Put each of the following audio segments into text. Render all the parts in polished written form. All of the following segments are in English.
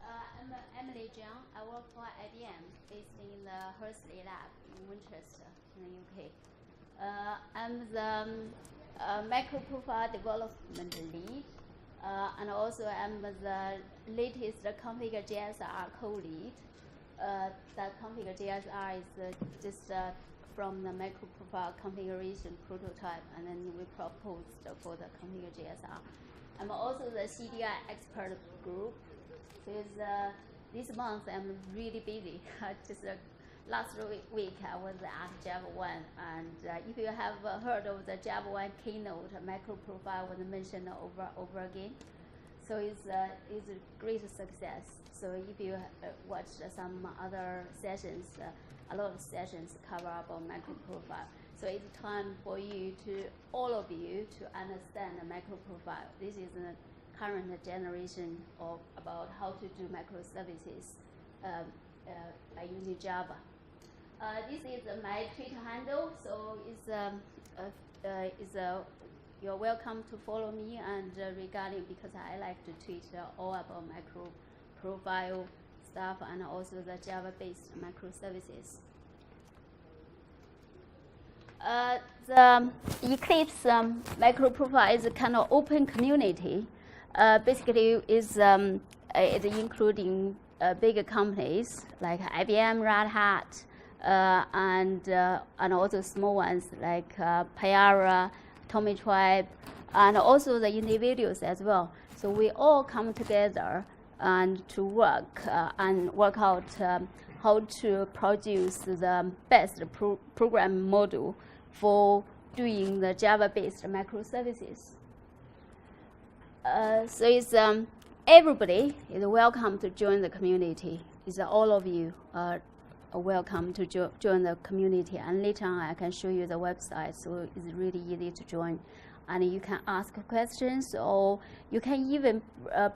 I'm Emily Jiang. I work for IBM, based in the Hursley lab in Winchester, in the UK. I'm the microprofile development lead, and also I'm the latest configure JSR co-lead. That configure JSR is just from the microprofile configuration prototype, and then we proposed for the configure JSR. I'm also the CDI expert group. So this month I'm really busy. Just last week I was at Java 1, and if you have heard of the Java 1 keynote, microprofile was mentioned over again. So it's a great success. So if you watch some other sessions, a lot of sessions cover about microprofile. So it's time for you all of you to understand the microprofile. This is the current generation of about how to do microservices using Java. This is my Twitter handle, so you're welcome to follow me, and regarding, because I like to tweet all about microprofile stuff and also the Java-based microservices. The Eclipse microprofile is a kind of open community. Basically, it's including bigger companies like IBM, Red Hat, and also small ones like Payara, Tommy Tribe, and also the individuals as well. So we all come together and to work out how to produce the best program model for doing the Java-based microservices. So it's everybody is welcome to join the community. It's all of you are welcome to join the community. And later on, I can show you the website, so it's really easy to join. And you can ask questions, or you can even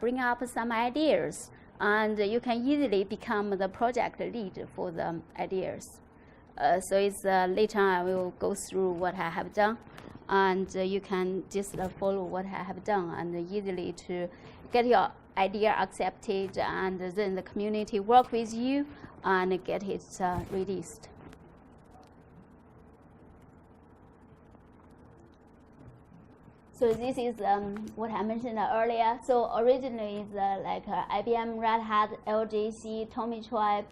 bring up some ideas. And you can easily become the project lead for the ideas. So it's later on I will go through what I have done, and you can just follow what I have done and easily to get your idea accepted, and then the community work with you and get it released. So this is what I mentioned earlier. So originally it's like IBM, Red Hat, LJC, Tommy Tribe,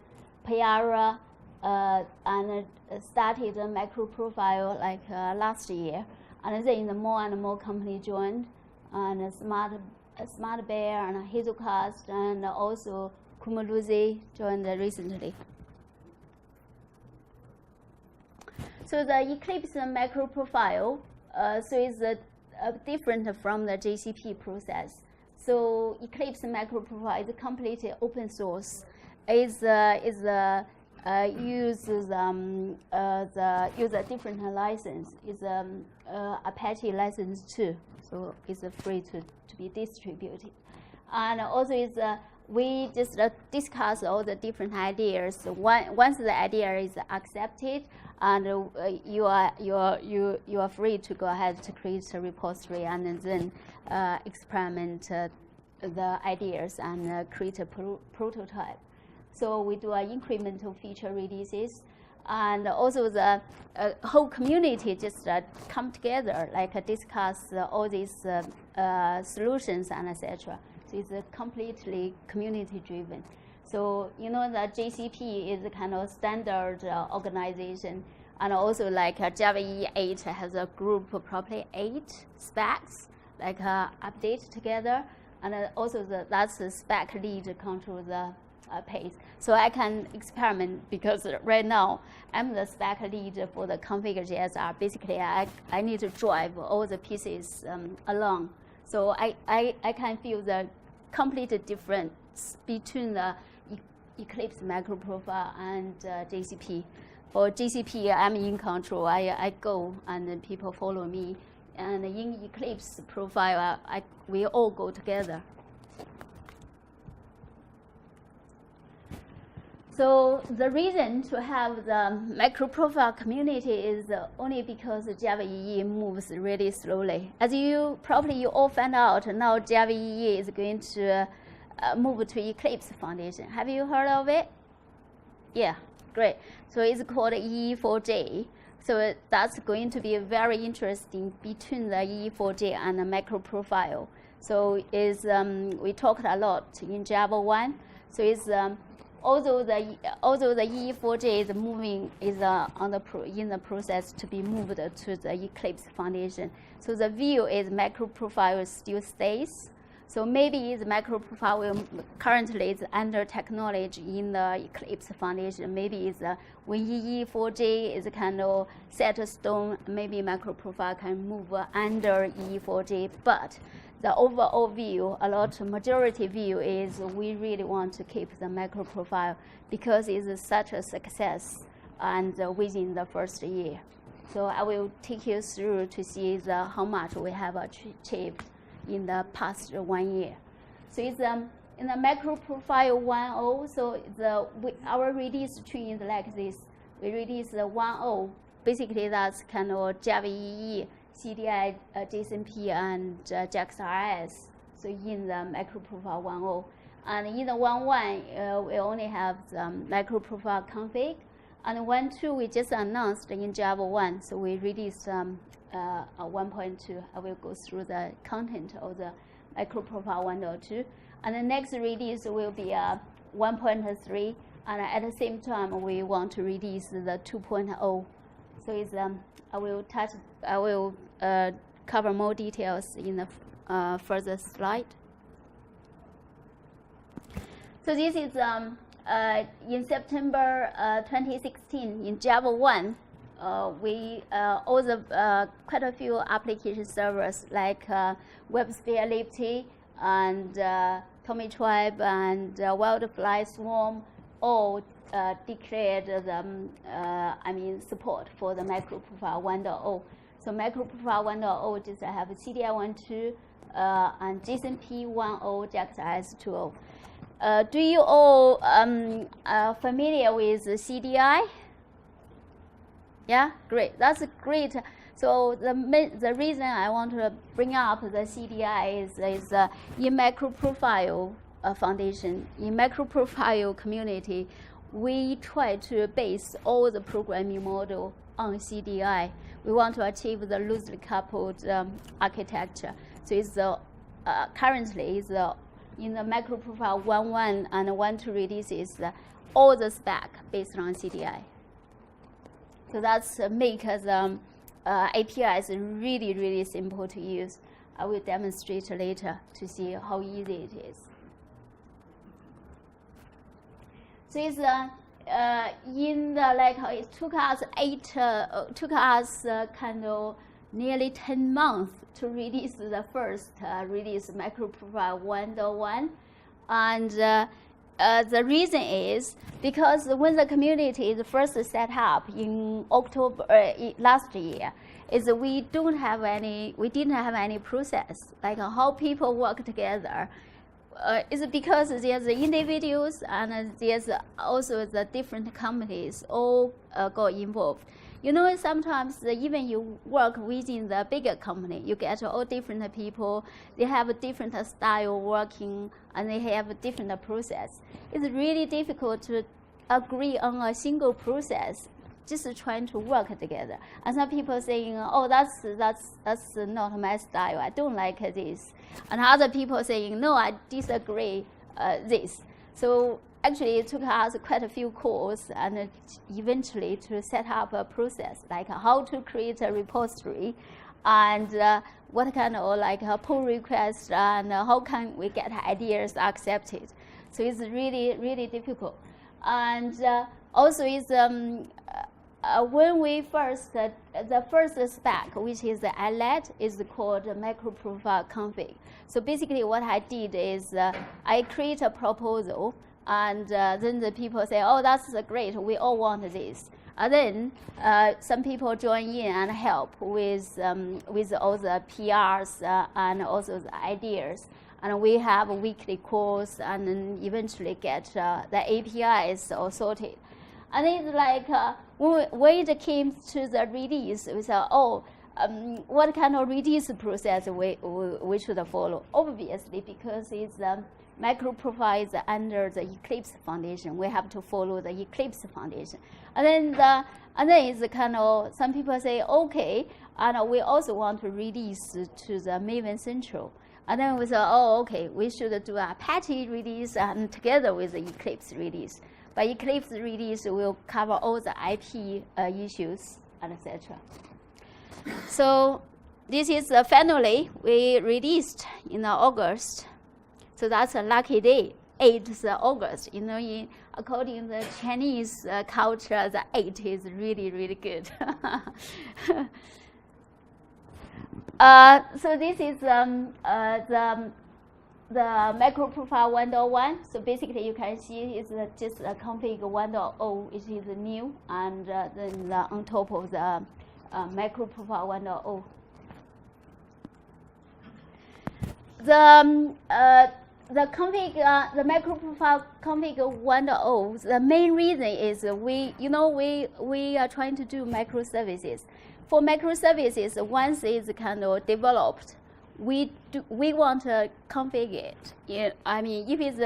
Payara, and started a microprofile like last year. And then more and more companies joined, and Smart Bear and Hazelcast, and also Kumuluzi joined recently. So the Eclipse microprofile, so it's different from the JCP process. So Eclipse microprofile is completely open source. Use a different license. It's Apache license 2, so it's free to be distributed. And also we just discuss all the different ideas. Once the idea is accepted, and you are free to go ahead to create a repository and then experiment the ideas and create a prototype. So we do incremental feature releases, and also the whole community just come together, like discuss all these solutions and etc. So it's completely community-driven. So you know that JCP is a kind of standard organization, and also like Java EE 8 has a group of probably 8 specs, like update together, and also that's the spec lead control the pace. So I can experiment, because right now I'm the spec lead for the configure JSR. Basically, I need to drive all the pieces along. So I can feel the complete difference between the Eclipse microprofile and JCP. For JCP, I'm in control. I go and then people follow me. And in Eclipse profile, we all go together. So the reason to have the microprofile community is only because Java EE moves really slowly. As you all find out, now Java EE is going to moved to Eclipse Foundation. Have you heard of it? Yeah, great. So it's called EE4J. So that's going to be very interesting between the EE4J and the MicroProfile. So we talked a lot in Java 1. So it's although the EE4J is moving in the process to be moved to the Eclipse Foundation. So the view is MicroProfile still stays. So maybe the MicroProfile currently is under technology in the Eclipse Foundation. Maybe it's when EE4J is kind of set a stone, maybe MicroProfile can move under EE4J. But the overall view, majority view is we really want to keep the MicroProfile because it's such a success and within the first year. So I will take you through to see how much we have achieved in the past 1 year. So it's in the MicroProfile 1.0, so our release tree is like this. We release the 1.0. Basically, that's kind of Java EE, CDI JSON-P and JAX-RS. So in the MicroProfile 1.0. And in the 1.1, we only have the MicroProfile config. And 1.2, we just announced in Java 1. So we released 1.2. I will go through the content of the MicroProfile 1.2. And the next release will be 1.3. And at the same time, we want to release the 2.0. So it's, I will cover more details in the further slide. So this is in September 2016 in Java 1. We quite a few application servers like WebSphere Liberty and Tommy Tribe and Wildfly Swarm all declared the support for the MicroProfile 1.0. So MicroProfile 1.0 just have CDI 1.2 and JSON-P 1.0, JAX-RS 2.0. Do you all familiar with CDI? Yeah, great. That's great. So the reason I want to bring up the CDI is in MicroProfile Foundation, in MicroProfile community, we try to base all the programming model on CDI. We want to achieve the loosely coupled architecture. So it's currently is in the MicroProfile 1.1 and 1.2 releases, all the spec based on CDI. So that's make the APIs really, really simple to use. I will demonstrate later to see how easy it is. So it's it took us kind of nearly 10 months to release the first release MicroProfile 1.1, and the reason is because when the community is first set up in October last year, is we didn't have any process like how people work together. It's because there's the individuals and there's also the different companies all got involved. You know, sometimes even you work within the bigger company, you get all different people. They have a different style working, and they have a different process. It's really difficult to agree on a single process, just trying to work together. And some people saying, "Oh, that's not my style. I don't like this," and other people saying, "No, I disagree this." So actually, it took us quite a few calls and eventually to set up a process, like how to create a repository and what kind of a pull request and how can we get ideas accepted. So it's really, really difficult. And also it's when we the first spec, which is the ILET, is called MicroProfile config. So basically what I did is I create a proposal, and then the people say, "Oh, that's great. We all want this." And then some people join in and help with all the PRs and also the ideas. And we have weekly calls, and then eventually get the APIs all sorted. And it's like when it came to the release, we said, "Oh, what kind of release process we should follow? Obviously, because it's MicroProfile is under the Eclipse Foundation, we have to follow the Eclipse Foundation. And then it's kind of, some people say, okay, and we also want to release to the Maven Central. And then we say, oh, okay, we should do a Apache release and together with the Eclipse release. But Eclipse release will cover all the IP issues, etc. So this is finally we released in August. So that's a lucky day, 8th August. You know, according to the Chinese culture, the 8 is really, really good. So this is the MicroProfile 1.1. So basically, you can see it's just a config 1.0, which is new, and then on top of the MicroProfile 1.0. The MicroProfile config 1.0. The main reason is we are trying to do microservices. For microservices, once it's kind of developed, we want to configure it. I mean, if it's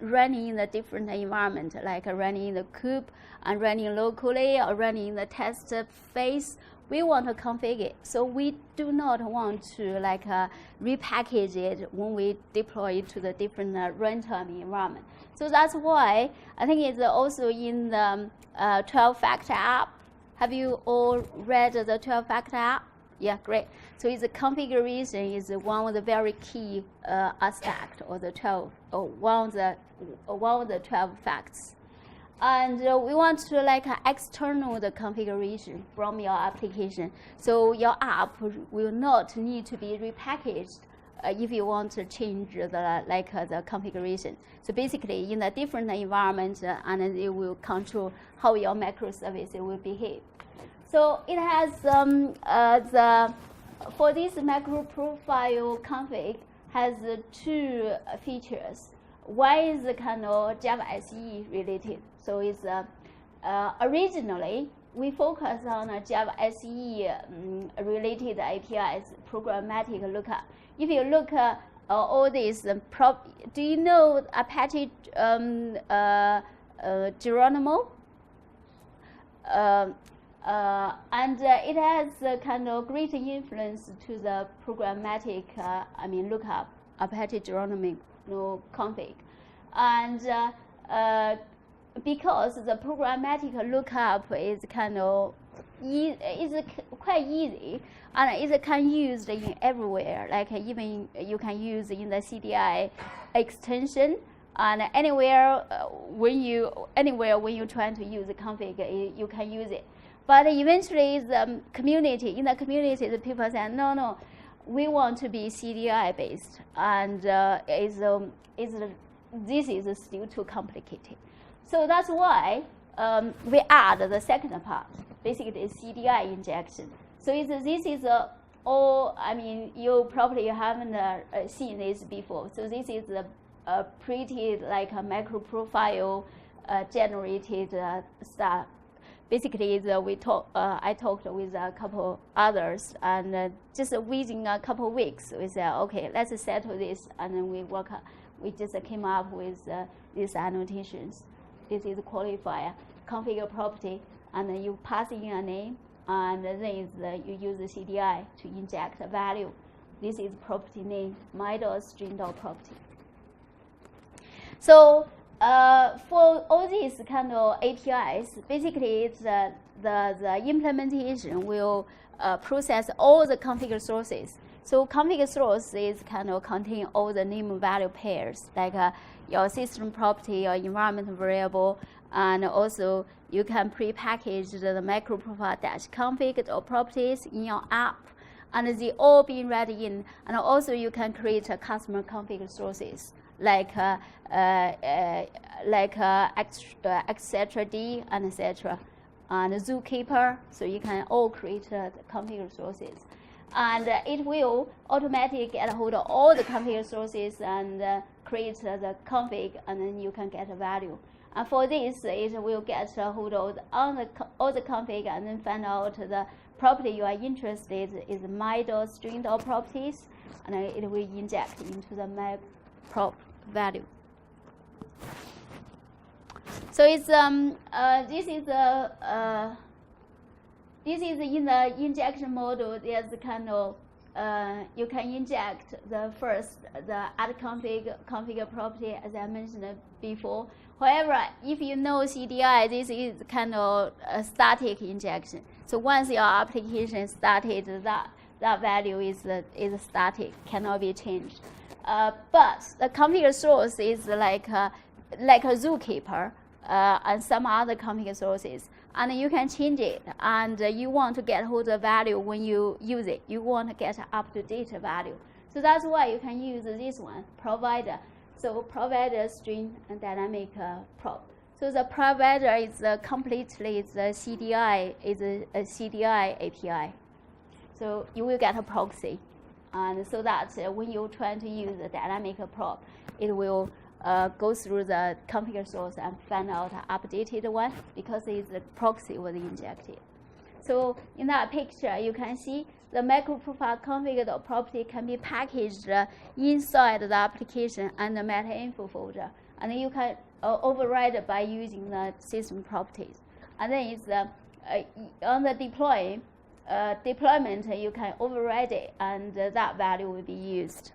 running in a different environment, like running in the kube and running locally or running in the test phase, we want to configure it. So we do not want to repackage it when we deploy it to the different runtime environment. So that's why I think it's also in the 12-factor app. Have you all read the 12-factor app? Yeah, great. So its configuration is one of the very key aspect of the 12, or one of the 12 facts. And we want to external the configuration from your application. So your app will not need to be repackaged if you want to change the configuration. So basically, in a different environment, and it will control how your microservice will behave. So it has for this MicroProfile config has two features. One is kind of Java SE related. So it's originally we focus on Java SE related APIs, programmatic lookup. If you look at all these, do you know Apache Geronimo? And it has a kind of great influence to the programmatic, lookup, Apache Geronimo config. And because the programmatic lookup is kind of quite easy, and it can use in everywhere. Like even you can use in the CDI extension, and anywhere when you're trying to use the config, you can use it. But eventually, the community, the people say, no, we want to be CDI based, and this is still too complicated. So that's why we add the second part, basically CDI injection. So this is all, you probably haven't seen this before. So this is a pretty like a MicroProfile generated stuff. Basically, I talked with a couple others, and just within a couple weeks, we said, okay, let's settle this, and then we just came up with these annotations. This is qualifier, configure property, and then you pass in a name, and then you use the CDI to inject a value. This is property name, my.string.property. So for all these kind of APIs, basically it's the implementation will process all the config sources. So config sources kind of contain all the name value pairs, like your system property, your environment variable, and also you can pre-package the MicroProfile-config or properties in your app, and they all being read in. And also you can create a customer config sources like etc. D and etc. and Zookeeper. So you can all create the config sources. And it will automatically get a hold of all the config sources and create the config, and then you can get a value. And for this, it will get a hold of all the config and then find out the property you are interested is my.string.properties, and it will inject into the map_prop value. So it's this is in the injection model. There's kind of you can inject the add config property, as I mentioned before. However, if you know CDI, this is kind of a static injection. So once your application started, that value is static, cannot be changed. But the config source is like a zookeeper and some other config sources, and you can change it. And you want to get hold of the value when you use it. You want to get up-to-date value. So that's why you can use this one, provider. So provider string and dynamic prop. So the provider is completely the CDI is a CDI API. So you will get a proxy, and so that when you try to use the dynamic prop, it will go through the config source and find out an updated one because it's the proxy was injected. So in that picture, you can see the microprofile config property can be packaged inside the application and the meta-info folder, and then you can override it by using the system properties. And then it's on the deployment, you can override it, and that value will be used.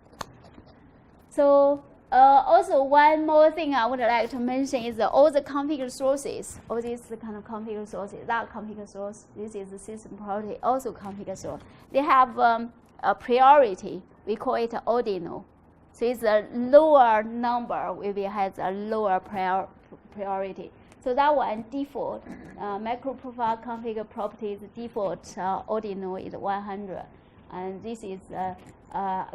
So also, one more thing I would like to mention is all the config sources, all these kind of config sources, that config source, this is the system property, also config source. They have a priority. We call it ordinal. So it's a lower number, maybe has a lower priority. So that one default, microprofile config properties default ordinal is 100. And this is a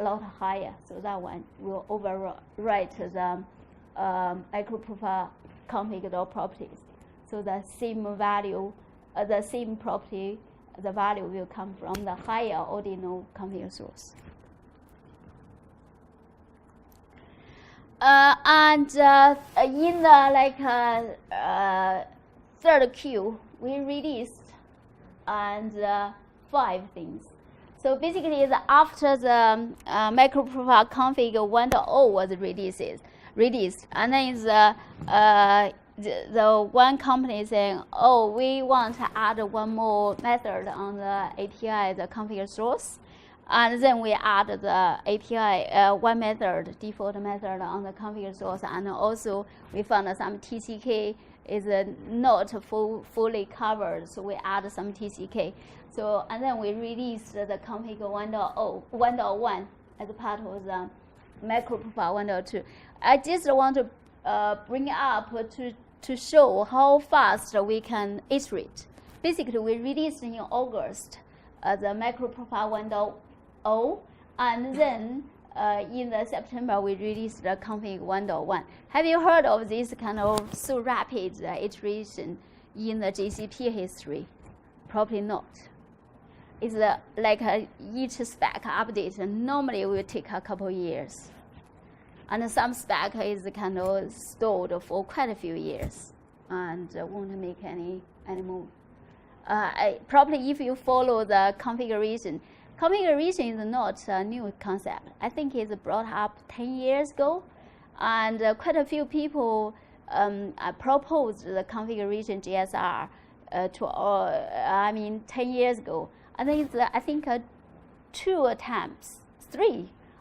lot higher, so that one will overwrite the microprofile config properties. So the same value, the same property, the value will come from the higher ordinal config source. And in the third Q, we released 5 things. So basically, after the microprofile config 1.0 was released, and then the one company saying, oh, we want to add one more method on the API, the config source, and then we add the API one method, default method on the config source, and also we found some TCK is not fully covered, so we add some TCK. So, and then we released the config 1.1 as part of the microprofile 1.2. I just want to bring up to show how fast we can iterate. Basically, we released in August the microprofile 1.0, and then in the September we released the config 1.1. Have you heard of this kind of so rapid iteration in the GCP history? Probably not. It's like each spec update normally will take a couple years, and some spec is kind of stored for quite a few years and won't make any move. Probably if you follow the configuration is not a new concept. I think it's brought up 10 years ago, and quite a few people proposed the configuration GSR 10 years ago. I think it's 3 attempts.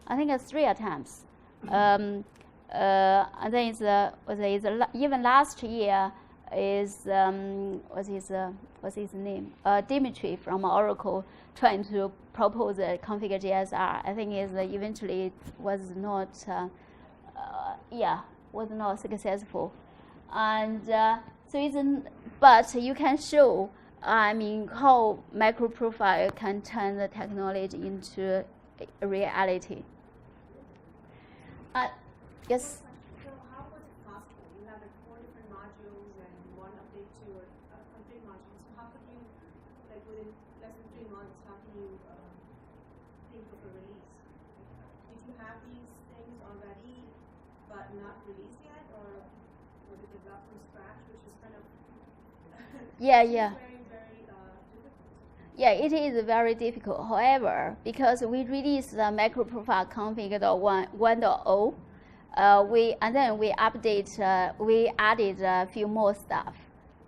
I think it's 3 attempts. And then it's even last year is what's his name? Dimitri from Oracle trying to propose a config GSR. I think is eventually was not successful. And so but you can show how microprofile can turn the technology into reality. Yes. So how was it possible? You have 4 different modules and 1 update to a config module. So how could you, within less than 3 months, how can you think of a release? Did you have these things already but not released yet, or was it developed from scratch, which is kind of yeah. very, very difficult? Yeah, it is very difficult. However, because we released the microprofile config 1.0, and then we we added a few more stuff.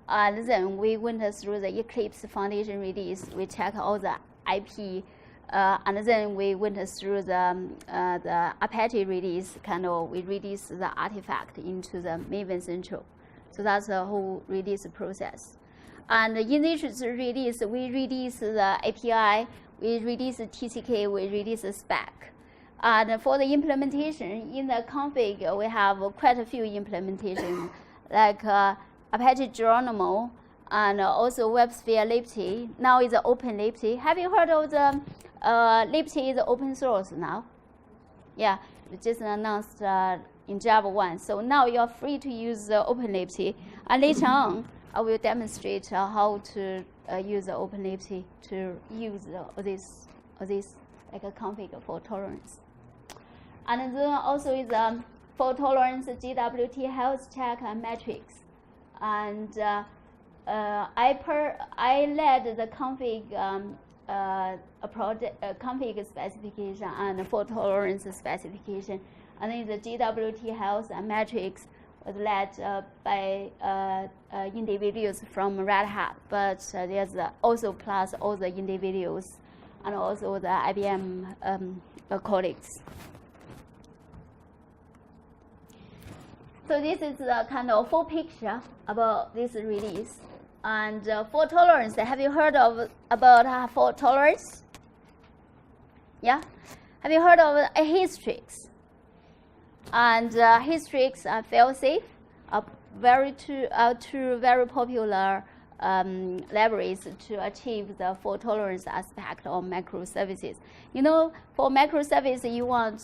And then we went through the Eclipse Foundation release. We checked all the IP, and then we went through the Apache release. We released the artifact into the Maven Central. So that's the whole release process. And in this release, we release the API, we release the TCK, we release the spec. And for the implementation, in the config, we have quite a few implementations, like Apache Geronimo, and also WebSphere Liberty. Now it's Open Liberty. Have you heard of the Liberty is open source now? Yeah, we just announced in Java 1. So now you're free to use Open Liberty. And later on, I will demonstrate how to use the Open Liberty to use this like a config for tolerance. And then also is for tolerance, GWT health check and metrics. And I led the config config specification and fault tolerance specification, and then the GWT health and metrics was led by individuals from Red Hat, but there's also plus all the individuals and also the IBM colleagues. So this is the kind of full picture about this release. And fault tolerance, have you heard about fault tolerance? Yeah? Have you heard of histories? And histories are fail-safe, are two very popular libraries to achieve the fault tolerance aspect of microservices. You know, for microservice, you want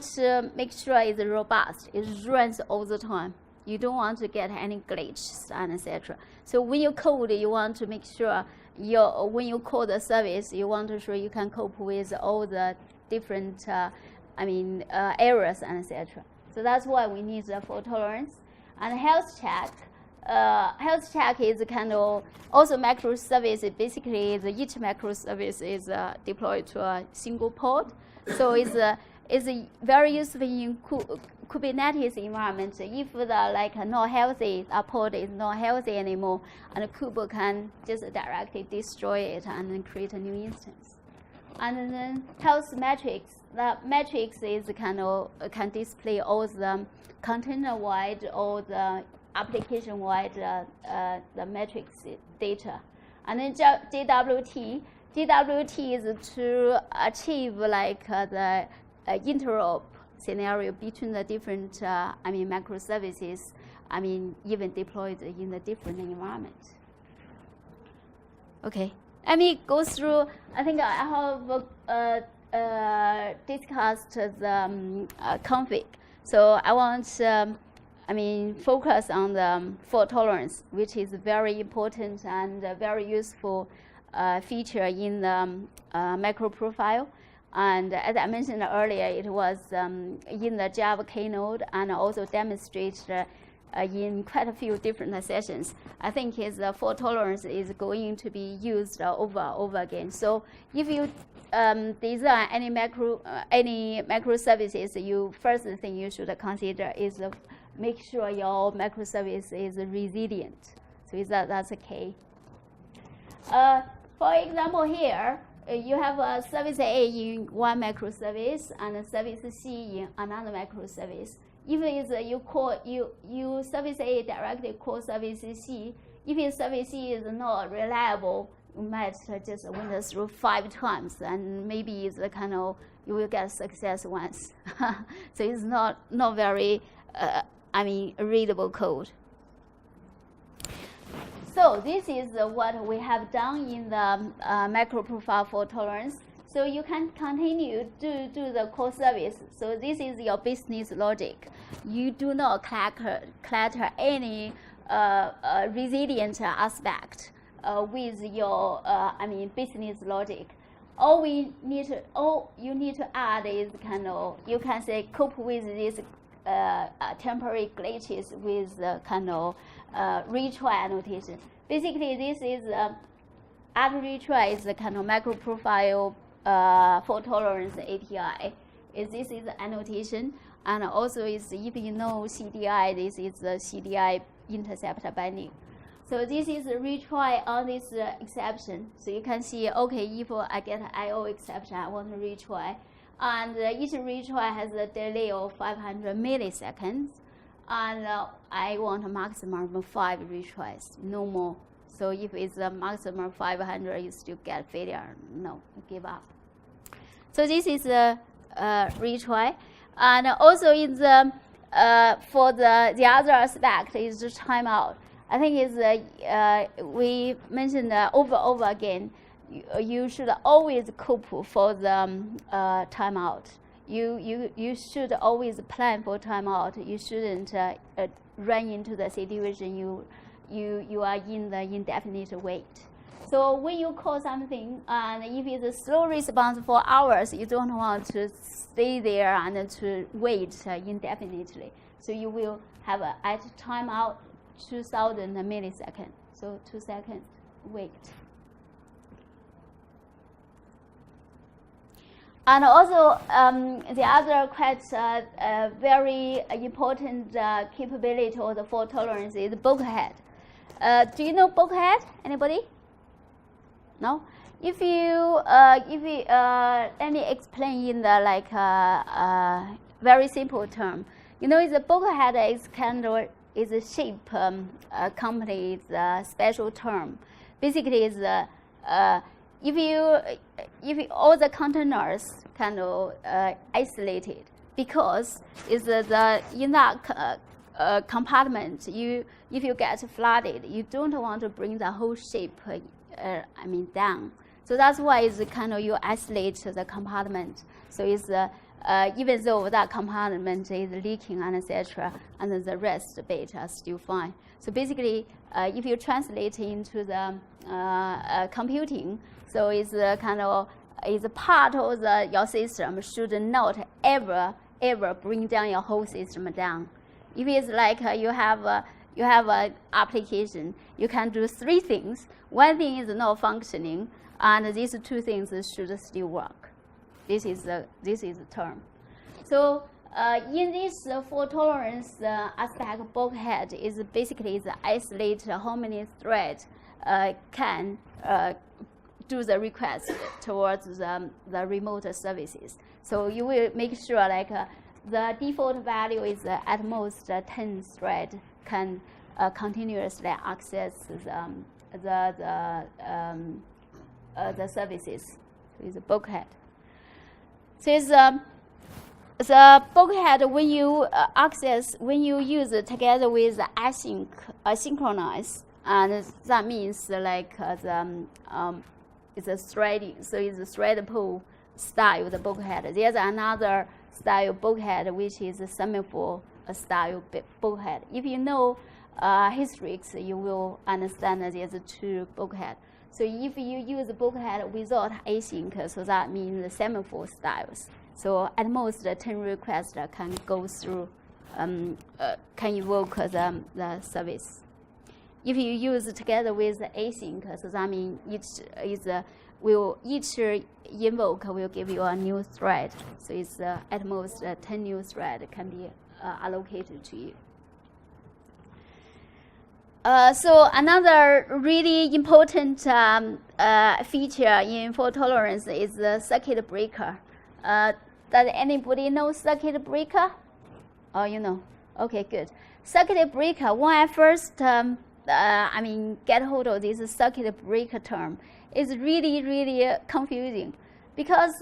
to make sure it's robust. It runs all the time. You don't want to get any glitches and etc. So when you code, you want to make sure when you call the service, you want to show you can cope with all the different errors and etc. So that's why we need the fault tolerance. And health check. Health check is kind of also microservice. Basically, each microservice is deployed to a single pod. So it's very useful in Kubernetes environment. If the not healthy, a pod is not healthy anymore, and Kube can just directly destroy it and then create a new instance. And then health metrics. The metrics is can display all the container-wide or the application-wide the metrics data. And then GWT. GWT is to achieve the interop scenario between the different microservices, even deployed in the different environments. Okay, let me go through. I think I have discussed the config. So I want focus on the fault tolerance, which is very important and very useful feature in the microprofile. And as I mentioned earlier, it was in the Java keynote and also demonstrated in quite a few different sessions. I think the fault tolerance is going to be used over again. So if you design any microservices, first thing you should consider is make sure your microservice is resilient. So that's a key. For example, here you have a service A in one microservice and a service C in another microservice. If it's you service A directly call service C, if your service C is not reliable, you might just went through 5 times, and maybe it's you will get success once. So it's not very readable code. So this is what we have done in the microprofile fault tolerance. So you can continue to do the core service. So this is your business logic. You do not clutter any resilient aspect with your business logic. All you need to add is you can say cope with these temporary glitches with retry annotation. Basically, this is add retry is the kind of microprofile fault tolerance API. This is the annotation, and also is if you know CDI, this is the CDI interceptor binding. So this is a retry on this exception. So you can see, okay, if I get an IO exception, I want to retry. And each retry has a delay of 500 milliseconds. And I want a maximum of 5 retries, no more. So if it's a maximum 500, you still get failure. No, you give up. So this is a retry. And also in the, for the other aspect is the timeout. I think is we mentioned over again, you should always cope for the timeout. You should always plan for timeout. You shouldn't run into the situation you are in the indefinite wait. So when you call something, and if it's a slow response for hours, you don't want to stay there and to wait indefinitely. So you will have at timeout 2,000 milliseconds. So 2 seconds wait. And also, the other quite very important capability of the fault tolerance is bulkhead. Do you know bulkhead? Anybody? No. If you let me explain in the very simple term. You know, the bulkhead is kind of is a shape company. It's a special term. Basically, is if all the containers kind of isolated, because is the in that compartment, if you get flooded, you don't want to bring the whole shape down. So that's why it's kind of you isolate the compartment. So it's even though that compartment is leaking and etc., and the rest bit are still fine. So basically, if you translate into the computing, so it's kind of is part of your system should not ever bring down your whole system down. If it's like you have an application, you can do 3 things. One thing is not functioning, and these 2 things should still work. This is the term. So in this fault tolerance aspect, bulkhead is basically the isolate how many threads can do the request towards the remote services. So you will make sure the default value is at most 10 threads can continuously access the services. So it's a bulkhead. So it's the bulkhead when you when you use it together with asynchronous, and that means it's a threading. So it's a thread pool style the bulkhead. There's another style bulkhead which is a semaphore style bulkhead. If you know historics, you will understand that there's 2 bulkhead. So if you use the bulkhead without async, so that means the semaphore styles. So at most 10 requests can go through, can invoke the service. If you use it together with async, so that means each invoke will give you a new thread. So it's at most 10 new threads can be allocated to you. So another really important feature in fault tolerance is the circuit breaker. Does anybody know circuit breaker? Oh, you know. Okay, good. Circuit breaker, when I first get hold of this circuit breaker term, is really confusing. Because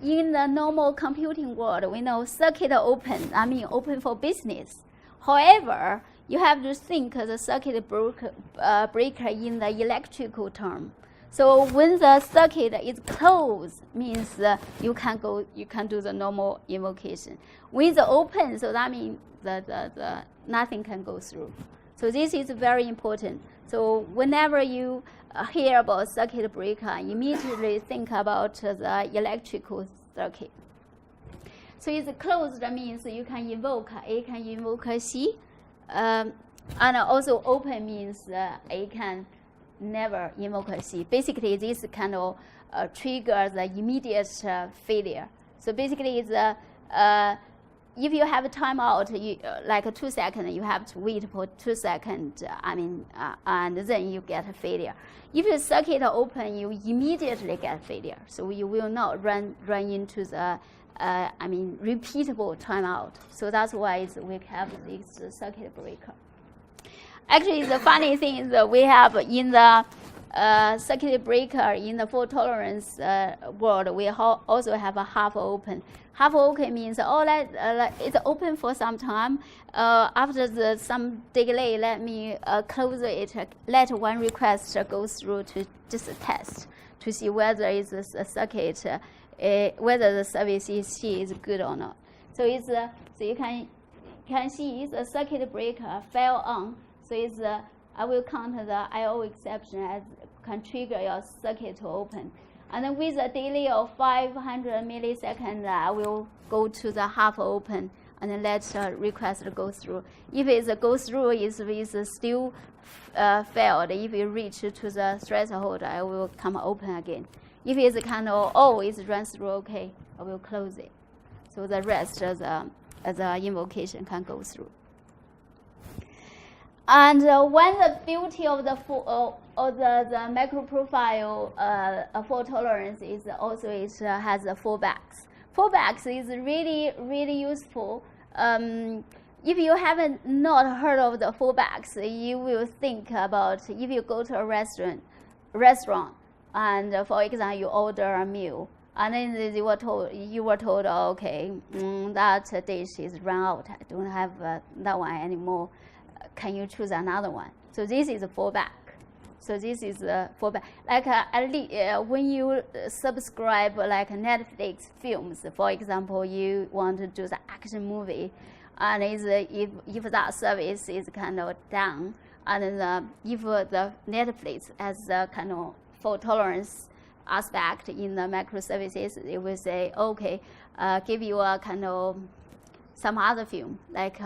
in the normal computing world, we know circuit open, open for business. However, you have to think the circuit breaker in the electrical term. So when the circuit is closed, means you can do the normal invocation. When it's open, so that means the nothing can go through. So this is very important. So whenever you hear about circuit breaker, immediately think about the electrical circuit. So it's closed means you can invoke A can invoke C, and also open means A can never invoke C. Basically, this kind of triggers the immediate failure. So basically, it's if you have a timeout, like 2 seconds, you have to wait for 2 seconds. And then you get a failure. If the circuit open, you immediately get failure. So you will not run into the repeatable timeout. So that's why we have this circuit breaker. Actually, the funny thing is that we have in the circuit breaker in the fault tolerance world, we also have a half open. Half open means it's open for some time. After some delay, let me close it. Let one request go through to just test to see whether it's a circuit, whether the service is good or not. So it's so you can see it's a circuit breaker fail on. So it's I will count the I/O exception as can trigger your circuit to open. And then with a delay of 500 milliseconds, I will go to the half open and then let request go through. If it's a go through, it's still failed. If you reach to the threshold, I will come open again. If it's kind of, it runs through okay, I will close it. So the rest of the invocation can go through. And one of the beauty of the microprofile fault tolerance is also it has a fallbacks. Fallbacks is really, really useful. If you haven't not heard of the fallbacks, you will think about if you go to a restaurant, and for example, you order a meal, and then you were told, okay, that dish is run out. I don't have that one anymore. Can you choose another one? So this is a fallback. So this is a fallback. Like when you subscribe like Netflix films, for example, you want to do the action movie, and if that service is kind of down, and if the Netflix has a kind of fault tolerance aspect in the microservices, it will say, okay, give you a kind of some other film like.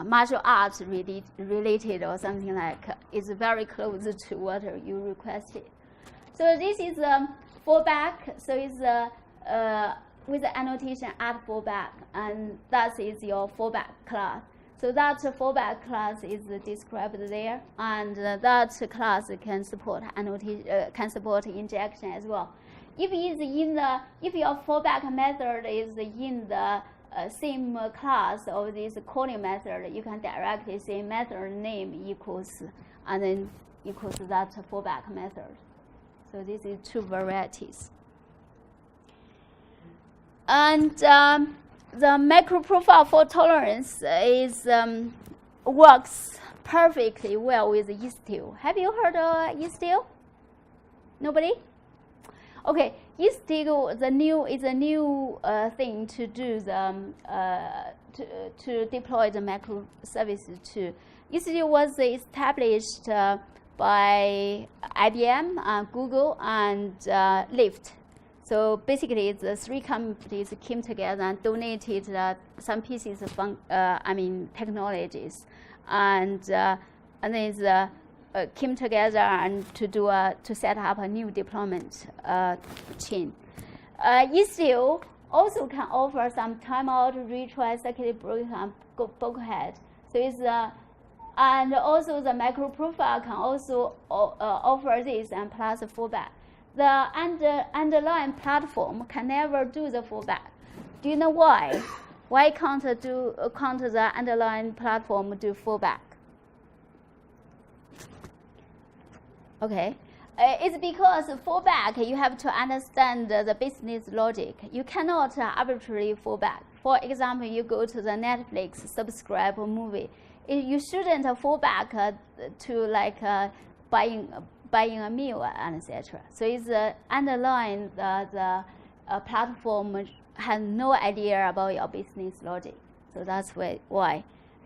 Martial arts related or something like is very close to what you requested. So this is a fallback. So it's with the annotation at fallback, and that is your fallback class. So that fallback class is described there, and that class can support can support injection as well. If your fallback method is in the same class of this calling method, you can directly say method name equals, and then equals that fallback method. So this is 2 varieties. And the microprofile fault tolerance works perfectly well with Istio. Have you heard of Istio? Nobody? Okay, Istio is a new thing to do to deploy the microservices to. Istio was established by IBM, Google, and Lyft. So basically, the 3 companies came together and donated some pieces of technologies, and then came together and to set up a new deployment chain. Istio also can offer some timeout, retry, circuit breaker, and bulkhead. So it's and also the microprofile can also offer this and plus fallback. The underlying platform can never do the fallback. Do you know why? Why can't the underlying platform do fallback? Okay, it's because fallback you have to understand the business logic. You cannot arbitrarily fallback. For example, you go to the Netflix, subscribe a movie. You shouldn't fallback to like buying a meal and etc. So it's underlying the platform has no idea about your business logic. So that's why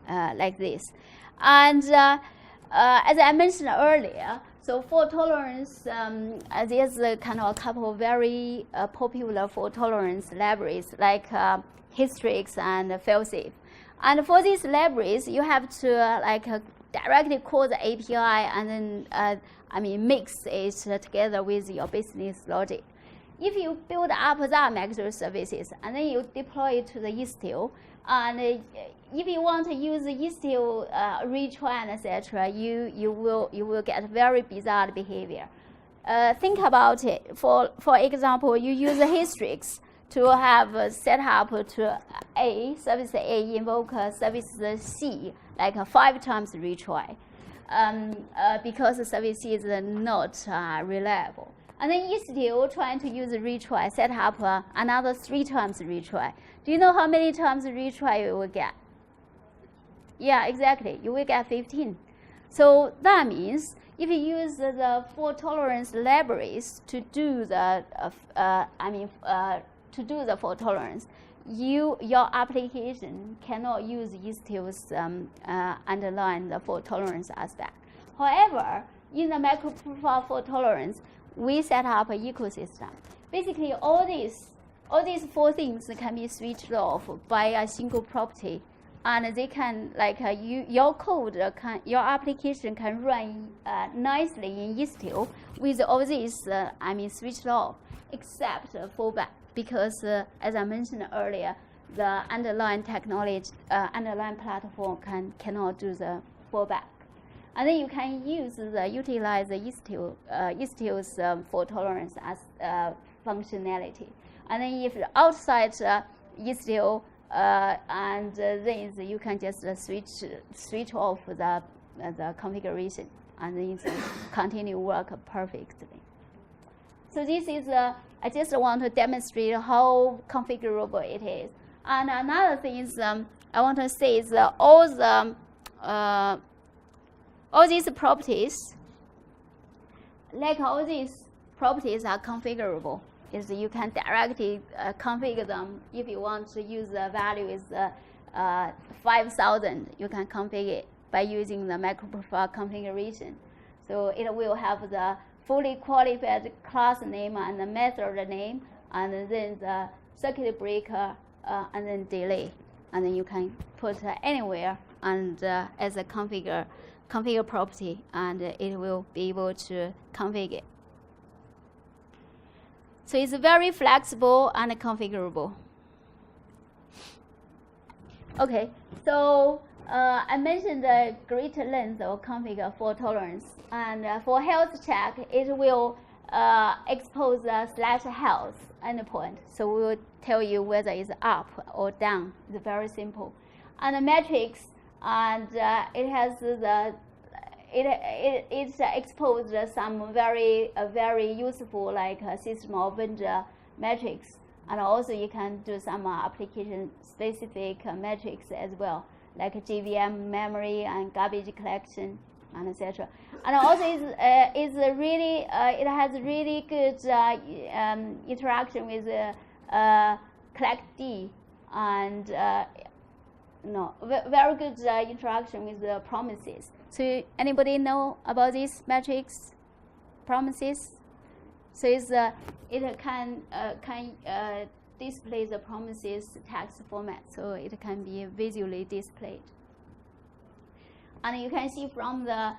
like this. And as I mentioned earlier, so fault tolerance, there's kind of a couple of very popular fault tolerance libraries like Hystrix and Failsafe. And for these libraries, you have to directly call the API and then mix it together with your business logic. If you build up that microservices and then you deploy it to the Istio, and if you want to use the Istio retry and etc., you will get very bizarre behavior. Think about it. For example, you use histories to have set up to A, service A, invoke service C, like 5 times retry, because the service C is not reliable. And then Istio trying to use retry, set up another 3 times retry. Do you know how many times retry you will get? Yeah, exactly. You will get 15. So that means if you use the fault tolerance libraries to do the fault tolerance, your application cannot use Istio's underline the fault tolerance aspect. However, in the microprofile fault tolerance, we set up an ecosystem. Basically, all these 4 things can be switched off by a single property, and they can your code your application can run nicely in Istio with all these switched off, except fallback, because as I mentioned earlier, the underlying technology, underlying platform cannot do the fallback. And then you can utilize the Istio's fault tolerance as functionality. And then if outside Istio and things, you can just switch off the configuration, and then it continue work perfectly. So this is I just want to demonstrate how configurable it is. And another thing is I want to say is all these properties, all these properties are configurable. Is you can directly configure them. If you want to use the value is 5,000, you can configure it by using the microprofile configuration. So it will have the fully qualified class name and the method name, and then the circuit breaker, and then delay. And then you can put anywhere and as a configure property, and it will be able to configure. So it's very flexible and configurable. Okay, so I mentioned the great length of configure fault tolerance, and for health check, it will expose the /health endpoint. So we will tell you whether it's up or down. It's very simple. And the metrics, and it has it exposed some very useful system of vendor metrics, and also you can do some application specific metrics as well, like JVM memory and garbage collection and etc. And also it has really good interaction with collect D and very good interaction with the promises. So anybody know about these metrics, promises? So it can display the promises text format, so it can be visually displayed. And you can see from the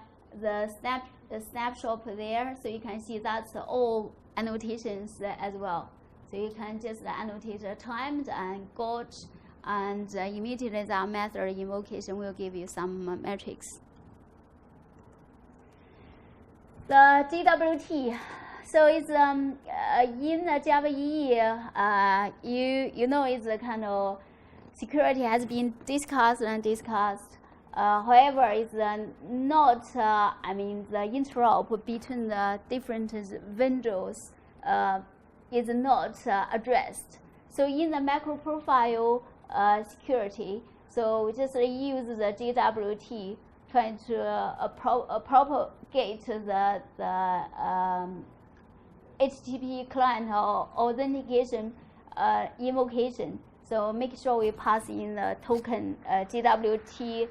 snapshot there, so you can see that's all annotations as well. So you can just annotate timed and got, and immediately that method invocation will give you some metrics. The GWT, so it's in the Java EE, you know it's a kind of security has been discussed and discussed. However, it's not, the interop between the different vendors is not addressed. So in the microprofile security, so we just use the GWT trying to propagate the HTTP client or authentication invocation. So make sure we pass in the token GWT,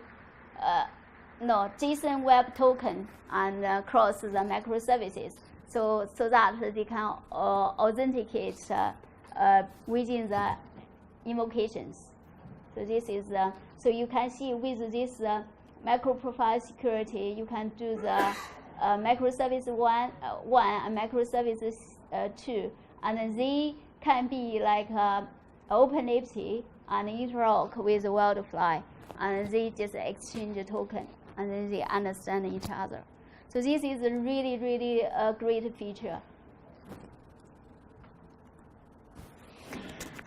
JSON web token, and cross the microservices, so that they can authenticate within the invocations. So this is so you can see with this microprofile security, you can do the microservice 1 and microservices 2, and they can be like OpenLibty and interlock with Wildfly, and they just exchange a token, and then they understand each other. So this is a really, really great feature.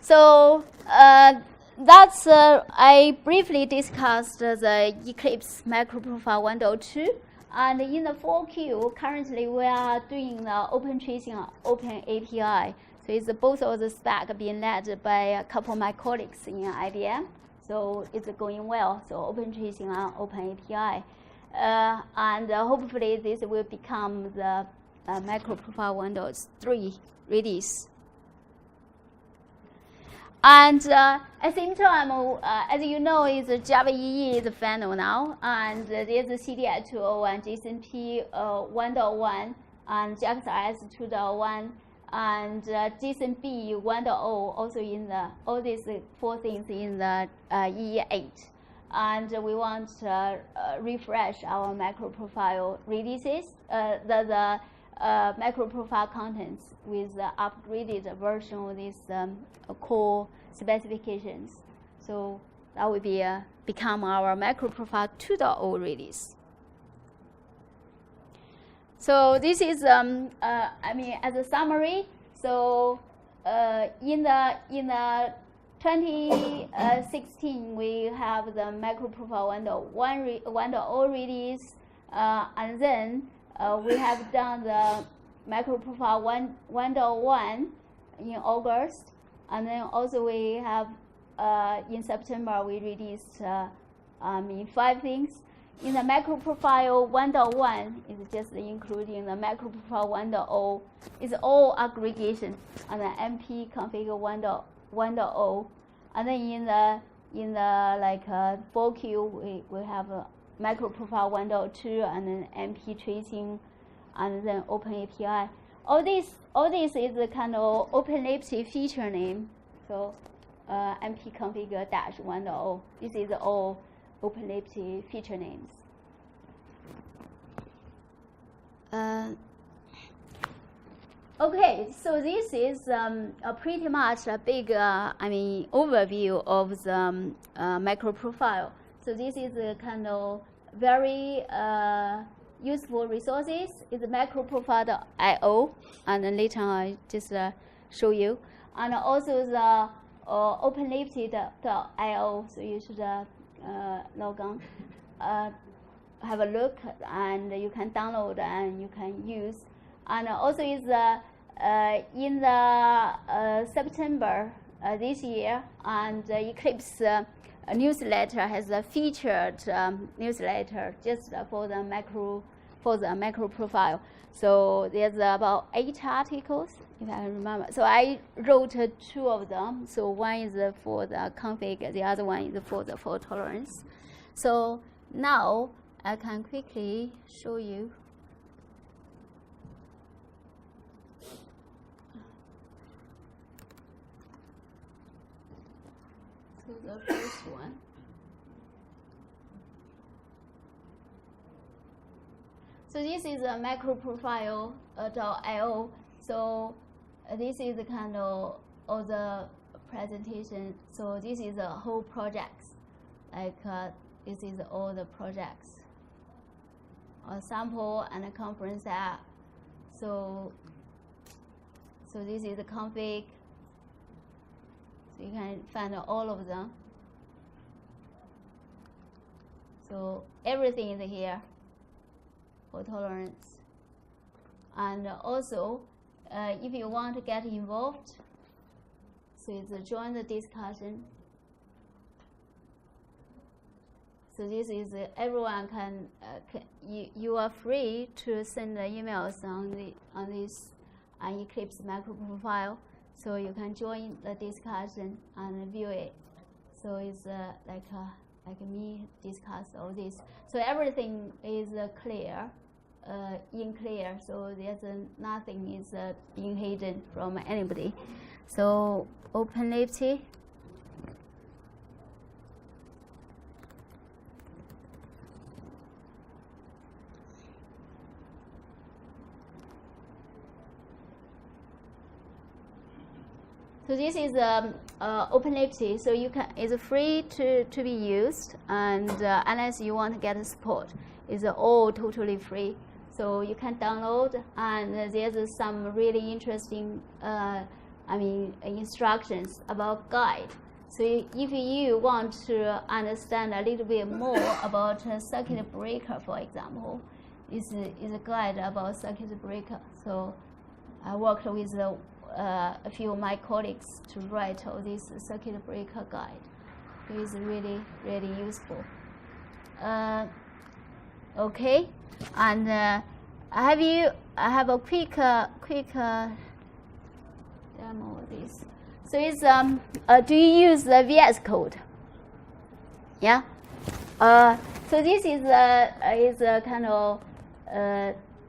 So that's I briefly discussed the Eclipse MicroProfile 1.2, and in the 4Q, currently we are doing the open tracing open API. So it's both of the stack being led by a couple of my colleagues in IBM. So it's going well. So open tracing on open API, and hopefully this will become the MicroProfile 1.3 release. And at the same time, as you know, Java EE is final now, and there's a CDI 2.0 JSON-P 1.1 and JAX-RS 2.1 and JSON-B 1.0 also in the all these 4 things in the EE 8. And we want to refresh our microprofile releases, the microprofile contents with the upgraded version of these core specifications. So that will be become our microprofile 2.0 release. So this is, I mean, as a summary. So in the 2016, we have the microprofile 1.0 release, and then we have done the microprofile 1.1 in August, and then also we have in September we released 5 things. In the microprofile 1.1 is just including the microprofile 1.0. It's all aggregation and the MP config 1.0, and then in the like 4Q we have a microprofile 1.2 and then MP tracing, and then open API. All this is a kind of OpenLibty feature name. So MP config -1.0. This is all OpenLibty feature names. Okay, so this is pretty much a big, I mean, overview of the microprofile. So this is a kind of very useful resources. It's microprofile.io, and then later I just show you. And also the openlibty.io, so you should log on, have a look, and you can download and you can use. And also is in the September this year, and Eclipse newsletter has a featured newsletter just for the microprofile. So there's about 8 articles, if I remember. So I wrote 2 of them. So one is for the config, the other one is for the fault tolerance. So now I can quickly show you. So the first one. So this is a microprofile.io. So this is the kind of all the presentation. So this is the whole project. Like this is all the projects. A sample and a conference app. So this is the config. So you can find all of them. So everything is here for tolerance. And also, if you want to get involved, so it's join the discussion. So this is everyone can you are free to send the emails on this Eclipse microprofile. So you can join the discussion and view it. So it's like me discuss all this. So everything is clear, in clear. So there's nothing is being hidden from anybody. So So this is OpenLibc, so you can, it's free to be used, and unless you want to get support, it's all totally free. So you can download, and there's some really interesting, instructions about guide. So if you want to understand a little bit more about circuit breaker, for example, is a guide about circuit breaker. So I worked with a few of my colleagues to write all this circuit breaker guide. It is really, really useful. Okay, and I have a quick demo of this. So it's do you use the VS Code? Yeah. So this is a kind of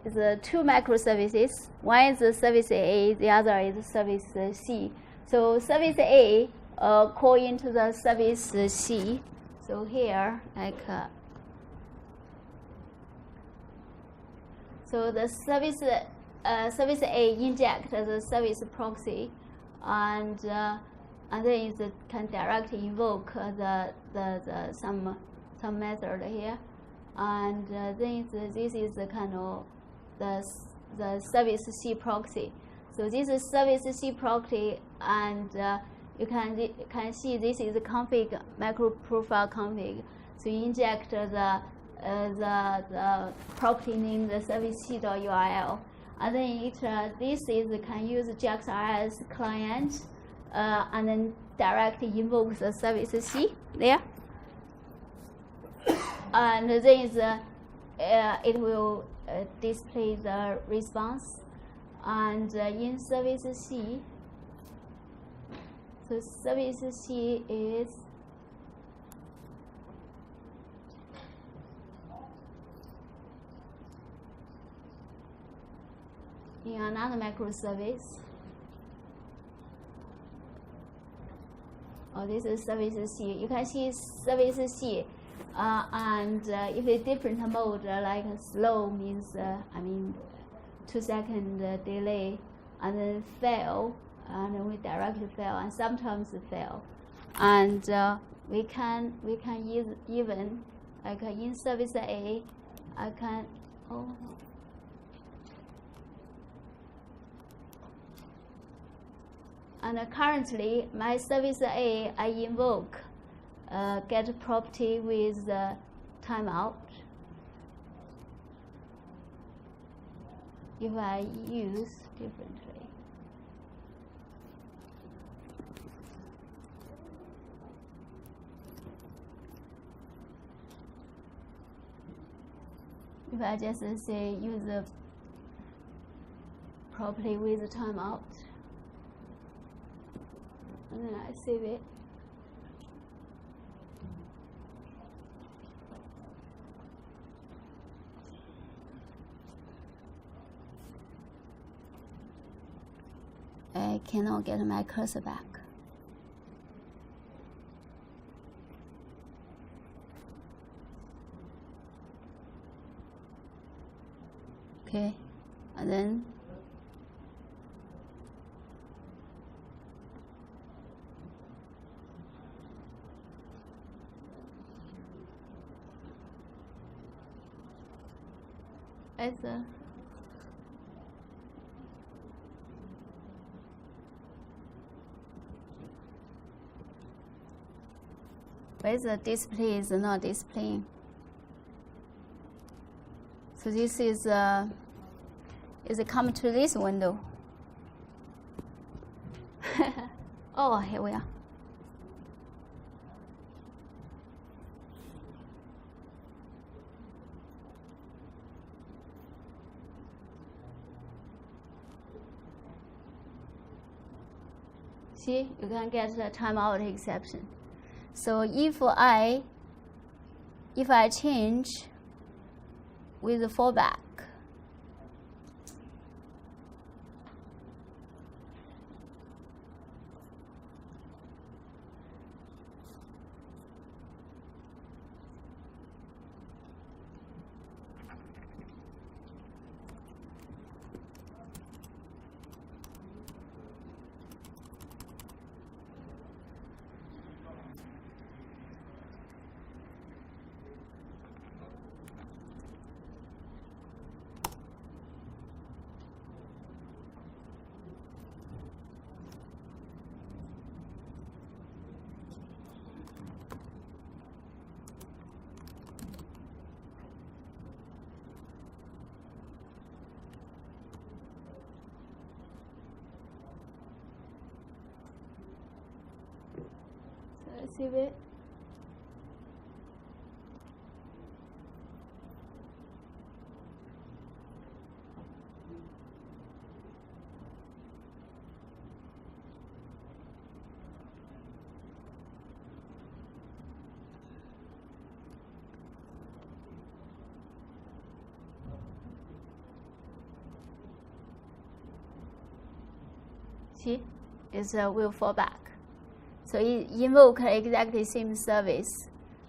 is two microservices. One is the service A, the other is service C. So service A call into the service C. So here, like, so the service A inject the service proxy, and then it can directly invoke some method here, and then this is the kind of the service C proxy. So this is service C proxy, and you can see this is the config, microprofile config. So you inject the property name, the service C.url, and then this can use JAX-RS client, and then directly invoke the service C there, and then it will display the response, and in service C, so service C is in another microservice. Oh, this is service C. You can see service C, and if a different mode, like slow means 2 second delay, and then fail, and we directly fail, and sometimes fail, and we can even like in service A, I can And currently, my service A, I invoke get property with timeout. If I use differently, if I just say use the property with timeout, and then I save it. I cannot get my cursor back. Okay, and then it's a but the display is not displaying. So this is come to this window. Oh, here we are. See, you can get the timeout exception. So if I change with the fallback, receive it. See, it's will fall back. So it invoke exactly same service,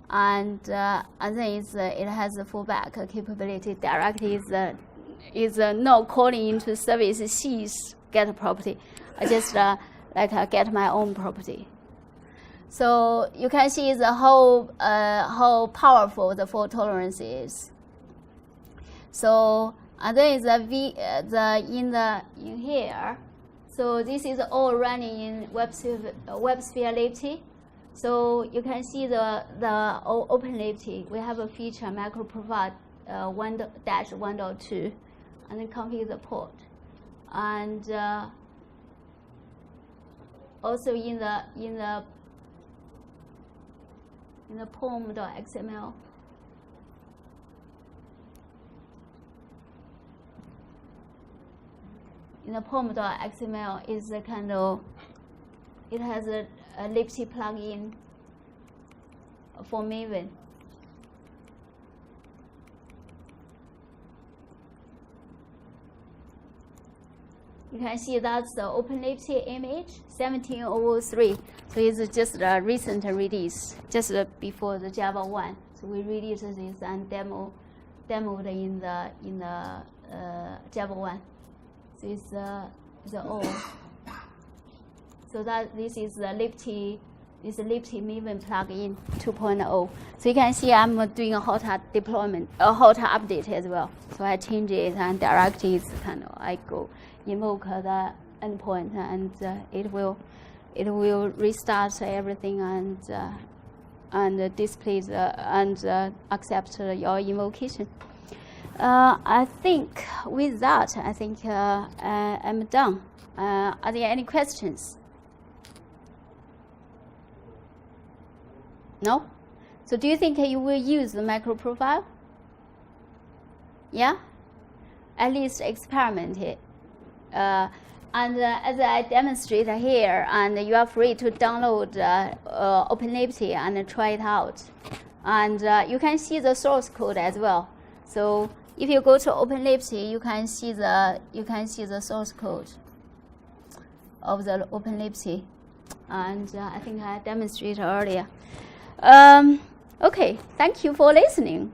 and then it has a fallback capability. Directly is not calling into service C's get property. I just get my own property. So you can see the how powerful the fault tolerance is. So and then is in here. So this is all running in WebSphere Liberty. So you can see the Open Liberty. We have a feature MicroProfile 1-1.2, and then configure the port. And also in the pom.xml. In the pom.xml is a kind of, it has a Liberty plugin for Maven. You can see that's the Open Liberty image, 1703. So it's just a recent release, just before the Java 1. So we released this and demoed in the Java 1. So it's the all. So that this is the Liberty Maven plugin 2.0. So you can see I'm doing a hot deployment, a hot update as well. So I change it and directly it's kind of I go invoke the endpoint and it will restart everything and display and accept your invocation. I think with that, I'm done. Are there any questions? No? So do you think you will use the MicroProfile? Yeah? At least experiment it. And as I demonstrate here, and you are free to download Open Liberty and try it out. And you can see the source code as well. So if you go to Open Liberty, you can see the source code of the Open Liberty, and I think I demonstrated earlier. Okay, thank you for listening.